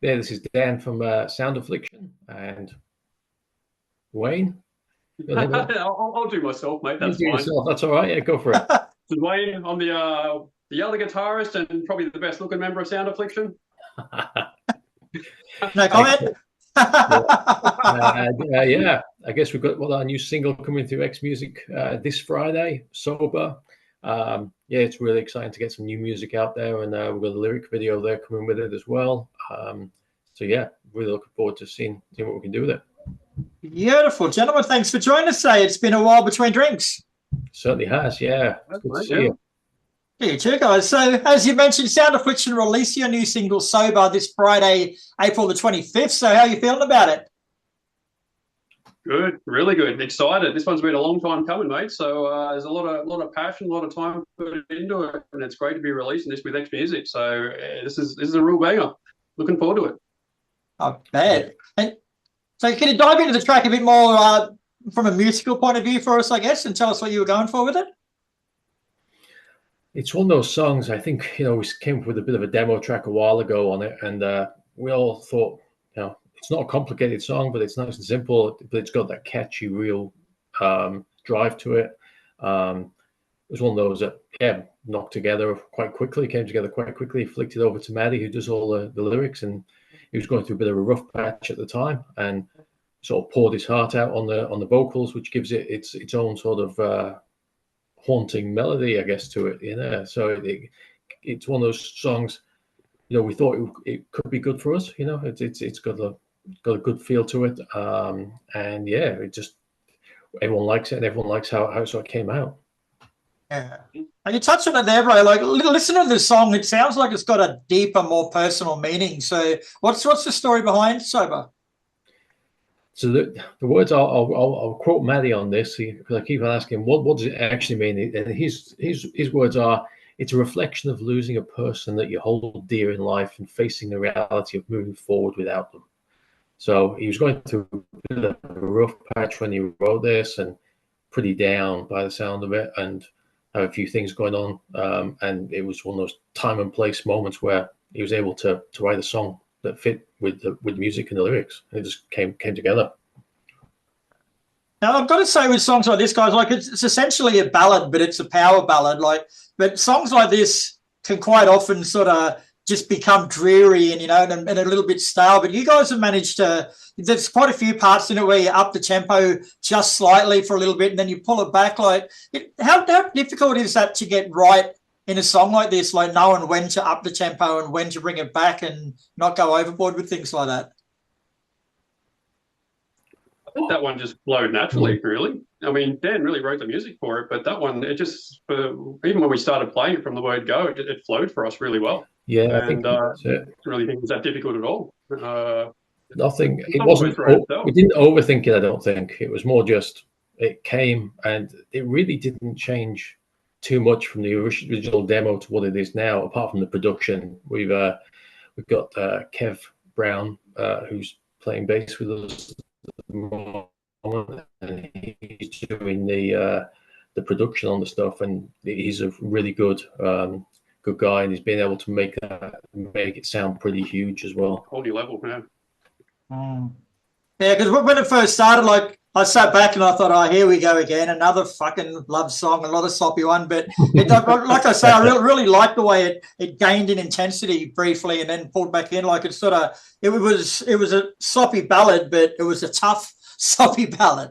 Yeah, this is Dan from Sound Affliction and Wayne. I'll do myself, mate. You That's do fine. yourself. That's all right. Yeah, go for it. So Wayne, I'm the other guitarist and probably the best looking member of Sound Affliction. No comment. Yeah, I guess we've got our new single coming through XMusic this Friday, Sober. Yeah, it's really exciting to get some new music out there, and we've got a lyric video there coming with it as well. So yeah, really looking forward to seeing what we can do with it. Beautiful, gentlemen. Thanks for joining us today. It's been a while between drinks. Certainly has. Yeah, it's good to see you. You too, guys. So, as you mentioned, Sound Affliction released your new single "Sober" this Friday, April the 25th. So, how are you feeling about it? Good, really good. Excited. This one's been a long time coming, mate. So there's a lot of passion, a lot of time put into it, and it's great to be releasing this with XMusic. So this is a real banger. Looking forward to it. Oh, bad. And so, can you dive into the track a bit more from a musical point of view for us, I guess, and tell us what you were going for with it? It's one of those songs, I think, we came up with a bit of a demo track a while ago on it, and we all thought, it's not a complicated song, but it's nice and simple, but it's got that catchy, real drive to it. It was one of those that, knocked together quite quickly, came together quite quickly, flicked it over to Maddie, who does all the lyrics, and he was going through a bit of a rough patch at the time, and sort of poured his heart out on the vocals, which gives it its own sort of haunting melody, I guess, to it. So it's one of those songs. We thought it could be good for us. It's got a good feel to it, and yeah, it just everyone likes it, and everyone likes how it sort of came out. Yeah, and you touched on it there, bro. Like, listen to this song. It sounds like it's got a deeper, more personal meaning. So, what's the story behind "Sober"? So the words, I'll quote Maddie on this because I keep on asking what does it actually mean, and his words are, it's a reflection of losing a person that you hold dear in life and facing the reality of moving forward without them. So he was going through a rough patch when he wrote this, and pretty down by the sound of it, and had a few things going on, and it was one of those time and place moments where he was able to write a song that fit with music and the lyrics. It just came together. Now, I've got to say, with songs like this, guys, like it's essentially a ballad, but it's a power ballad. But songs like this can quite often sort of just become dreary and and a little bit stale. But you guys have managed to. There's quite a few parts in it where you up the tempo just slightly for a little bit, and then you pull it back. How difficult is that to get right in a song like this, like knowing when to up the tempo and when to bring it back and not go overboard with things like that? I think that one just flowed naturally, really. I mean, Dan really wrote the music for it, but that one, it just, even when we started playing it from the word go, it flowed for us really well. Yeah, I think that's it. I really think it was that difficult at all. Nothing. It wasn't. We didn't overthink it. I don't think it was more just it came, and it really didn't change too much from the original demo to what it is now, apart from the production. We've got Kev Brown, who's playing bass with us at the moment, and he's doing the production on the stuff, and he's a really good guy, and he's been able to make it sound pretty huge as well. Whole new level, man. Yeah, because when it first started, like, I sat back and I thought, oh, here we go again, another fucking love song, another soppy one. But like I say, I really liked the way it gained in intensity briefly and then pulled back in. Like, it was a soppy ballad, but it was a tough soppy ballad.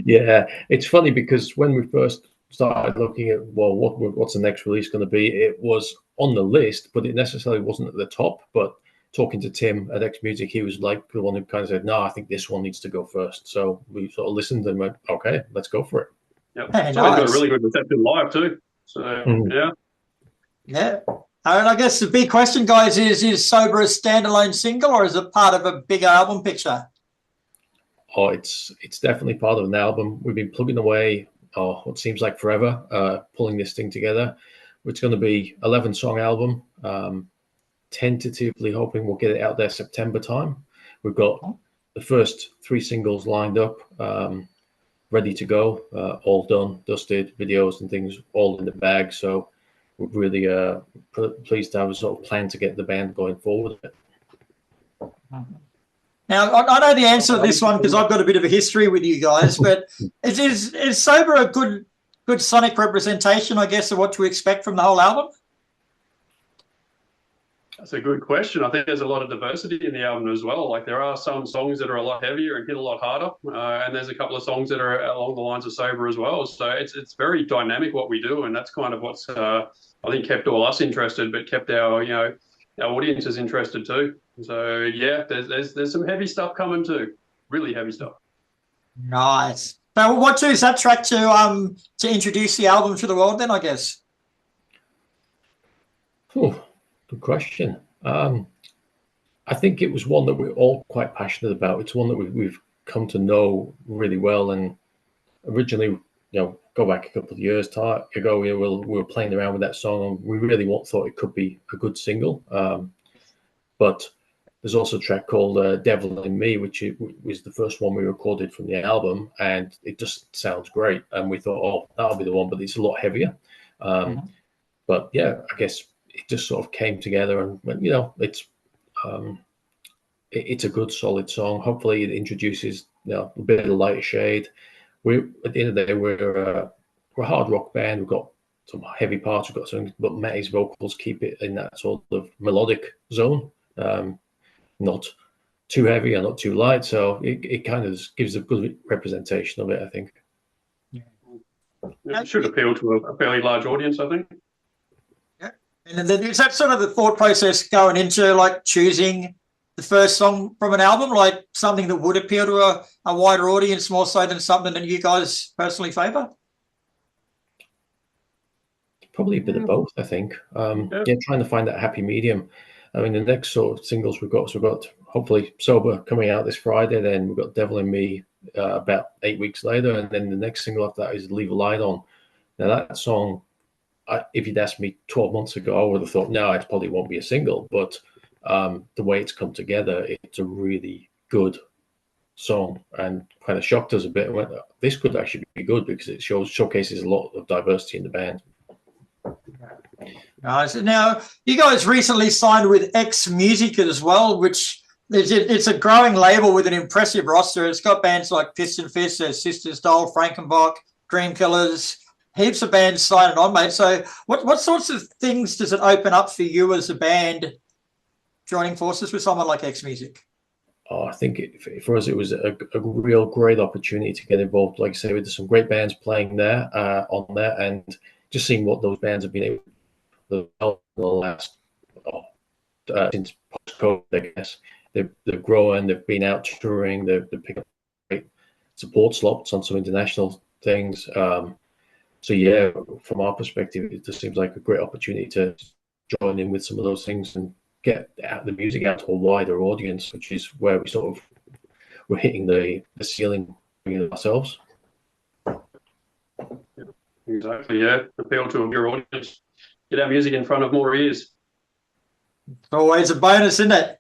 Yeah, it's funny because when we first started looking at, well, what's the next release going to be, it was on the list, but it necessarily wasn't at the top. But talking to Tim at XMusic, he was like the one who kind of said, no, I think this one needs to go first. So we sort of listened and went, okay, let's go for it. Yep. It's always got a really good reception live too. So, Yeah. And I guess the big question, guys, is Sober a standalone single or is it part of a bigger album picture? Oh, it's definitely part of an album. We've been plugging away, what seems like forever, pulling this thing together. It's going to be 11-song album. Tentatively hoping we'll get it out there September time. We've got the first 3 singles lined up, ready to go, all done, dusted, videos and things all in the bag. So we're really pleased to have a sort of plan to get the band going forward. Now, I know the answer to this one because I've got a bit of a history with you guys, but is Sober a good sonic representation, I guess, of what to expect from the whole album? That's a good question. I think there's a lot of diversity in the album as well. Like there are some songs that are a lot heavier and hit a lot harder, and there's a couple of songs that are along the lines of Sober as well. So it's very dynamic what we do, and that's kind of what's I think kept all us interested, but kept our our audiences interested too. So yeah, there's some heavy stuff coming too, really heavy stuff. Nice. So what choose that track to introduce the album to the world then, I guess? Oh, good question. I think it was one that we're all quite passionate about. It's one that we've come to know really well. And originally, go back a couple of years ago, we were playing around with that song, and we really thought it could be a good single. But there's also a track called Devil in Me, which was the first one we recorded from the album, and it just sounds great. And we thought, oh, that'll be the one, but it's a lot heavier. But yeah, I guess it just sort of came together, and it's a good, solid song. Hopefully it introduces a bit of a lighter shade. At the end of the day, we're a hard rock band. We've got some heavy parts, we've got something, but Matty's vocals keep it in that sort of melodic zone. Not too heavy and not too light, so it kind of gives a good representation of it, I think. It should appeal to a fairly large audience, I think. Yeah. And then is that sort of the thought process going into like choosing the first song from an album, like something that would appeal to a wider audience more so than something that you guys personally favour? Probably a bit of both, I think. Trying to find that happy medium. I mean, the next sort of singles we've got hopefully Sober coming out this Friday, then we've got Devil in Me about 8 weeks later, and then the next single after that is Leave a Light On. Now that song, if you'd asked me 12 months ago, I would have thought, no, it probably won't be a single, but the way it's come together, it's a really good song, and kind of shocked us a bit. Went, this could actually be good because it showcases a lot of diversity in the band. Nice. Now, you guys recently signed with XMusic as well, which it's a growing label with an impressive roster. It's got bands like Piston Fist, Sisters Doll, Frankenbach, Dream Killers, heaps of bands signing on, mate. So what sorts of things does it open up for you as a band joining forces with someone like XMusic? Oh, I think for us, it was a real great opportunity to get involved. Like I say, with some great bands playing there, on there, and just seeing what those bands have been able to do in the last since post-COVID, I guess. They're growing, they've been out touring, they're picking up great support slots on some international things. So yeah, from our perspective, it just seems like a great opportunity to join in with some of those things and get the music out to a wider audience, which is where we're hitting the ceiling ourselves. Exactly, yeah. Appeal to your audience. Get our music in front of more ears. Always a bonus, isn't it?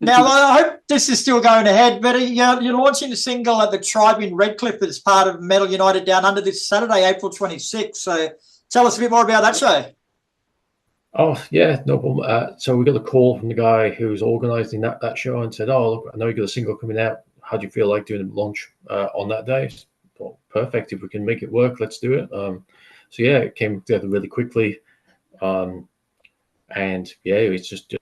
Now, I hope this is still going ahead, but you're launching a single at the Tribe in Redcliffe as part of Metal United Down Under this Saturday, April 26th. So tell us a bit more about that show. Oh, yeah, no problem. So we got a call from the guy who's organising that show and said, oh, look, I know you got a single coming out. How do you feel like doing a launch on that day? Well, perfect. If we can make it work, let's do it. So yeah, it came together really quickly. And yeah, it's just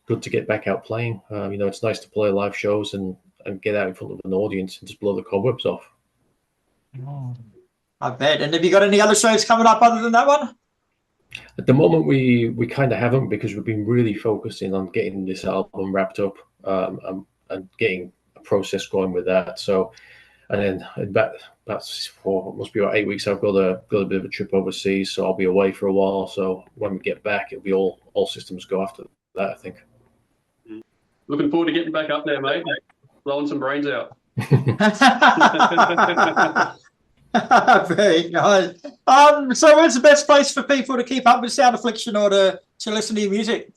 good to get back out playing. It's nice to play live shows and get out in front of an audience and just blow the cobwebs off. I bet. And have you got any other shows coming up other than that one? At the moment, we kind of haven't, because we've been really focusing on getting this album wrapped up and getting a process going with that. So, and then that's for must be about 8 weeks. I've got a bit of a trip overseas, so I'll be away for a while. So when we get back, it'll be all systems go after that, I think. Looking forward to getting back up there, mate. Blowing some brains out. Very nice. So where's the best place for people to keep up with Sound Affliction or to listen to your music?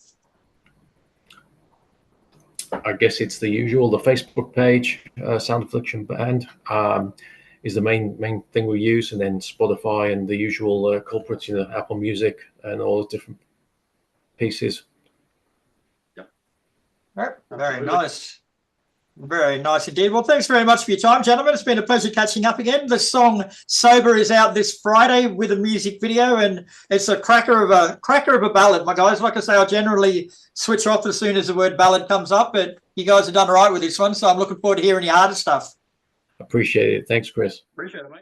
I guess it's the usual, the Facebook page, Sound Affliction Band. is the main thing we use, and then Spotify and the usual culprits, Apple Music and all the different pieces. Yep. Right. Very nice. Very nice indeed. Well, thanks very much for your time, gentlemen. It's been a pleasure catching up again. The song "Sober" is out this Friday with a music video, and it's a cracker of a ballad, my guys. Like I say, I generally switch off as soon as the word ballad comes up, but you guys have done all right with this one, so I'm looking forward to hearing your harder stuff. Appreciate it. Thanks, Kris. Appreciate it, mate.